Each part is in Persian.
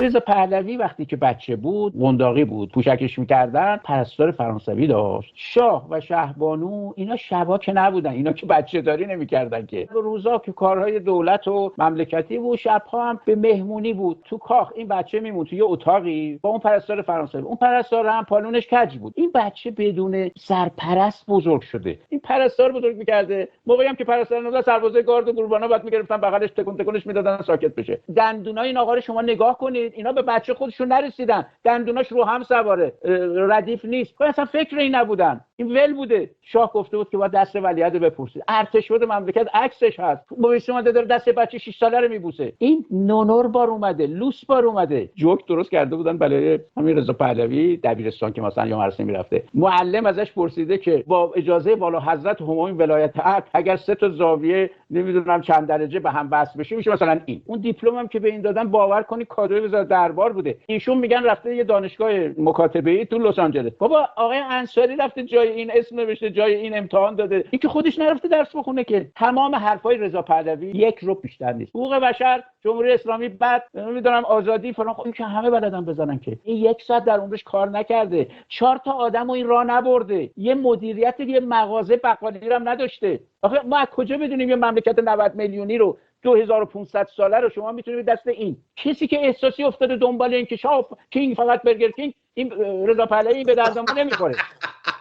رضا پهلوی وقتی که بچه بود، قنداقی بود، پوشکش میکردن، پرستار فرانسوی داشت. شاه و شهبانو اینا شبا که نبودن، اینا که بچه داری نمیکردن که، روزا که کارهای دولت و مملکتی بود، شبها هم به مهمونی بود. تو کاخ این بچه میمون تو یه اتاقی با اون پرستار فرانسوی. اون پرستار هم پالونش کج بود. این بچه بدون سرپرست بزرگ شده. این پرستار بزرگ میکرده. موقعی هم که پرستار نوزا سربازای گارد و گوربانا بعد میگرفتن بغلش تکون تکونش میدادن ساکت بشه. دندونای این آقا رو شما نگاه کنید، اینا به بچه خودشون نرسیدن، دندوناش رو هم سواره، ردیف نیست. اصلا فکر این نبودن، این ول بوده. شاه گفته بود که با دست ولیعهد بپرسید. ارتش بود مملکت عکسش هست، مویسی اومده داره دست بچه 6 ساله رو میبوسه. این نونور بار اومده، لوس بار اومده. جوک درست کرده بودن برای همین رضا پهلوی دبیرستان که مثلا یا مراسم میرفته، معلم ازش پرسیده که با اجازه والا حضرت همایون ولایت عهد اگر 3 تا زاویه نمیدونم چند درجه به هم وصل بشه میشه مثلا این. اون دیپلم هم که به این دادن باور کنی کادوی وزارت دربار بوده. ایشون میگن رفته یه دانشگاه مکاتبه‌ای تو لس آنجلس. بابا آقای انصاری رفته جای این اسم نوشته، جای این امتحان داده، این که خودش نرفته درس بخونه که. تمام حرفای رضا پهلوی یک رو بیشتر نیست. حقوق بشر، جمهوری اسلامی، بعد نمیدونم آزادی فلان، این که همه بلدن بزنن که. این 1 ساعت در عمرش کار نکرده، 4 تا آدمو این راه نبرده، یه مدیریت یه مغازه بقالی هم نداشته. آخه ما از کجا بدونیم یه مملکت 90 میلیونی رو 2500 ساله رو شما میتونید دست این کسی که احساسی افتاده دنبال این که شاف کینگ فقط برگر کینگ، این رضا پهلوی به درد ما نمیخوره.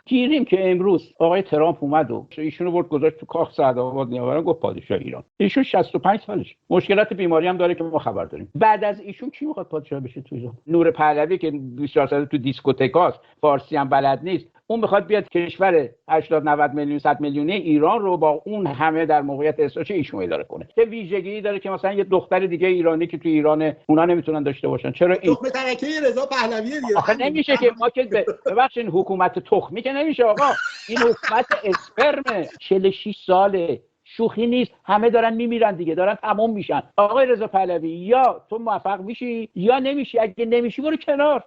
گیریم که امروز آقای ترامپ اومد و ایشونو برد گذاشت تو کاخ سعدآباد نیاوران، گفت پادشاه ایران. ایشون 65 سالش، مشکلات بیماری هم داره که ما خبر داریم. بعد از ایشون کی میخواد پادشاه بشه تو ایران؟ نور پهلوی که 24 ساله تو دیسکوتکاست، فارسی هم بلد نیست، اون میخواد بیاد کشور 80 90 میلیون 100 میلیونی ایران رو با اون همه در موقعیت اساسی ایشون اداره کنه. چه ویژگی داره که مثلا یه دختر دیگه ایرانی که تو ایران اونا نمیتونن داشته باشن؟ چرا این تخم ترکه رضا پهلوی دیگه؟ آخه نمیشه که ما که ببخشید حکومت تخمی که نمیشه آقا، این حکومت اسپرمه. 46 ساله، شوخی نیست. همه دارن میمیرن دیگه، دارن تمام میشن. آقای رضا پهلوی یا تو موفق میشی یا نمیشی. اگه نمیشی برو کنار.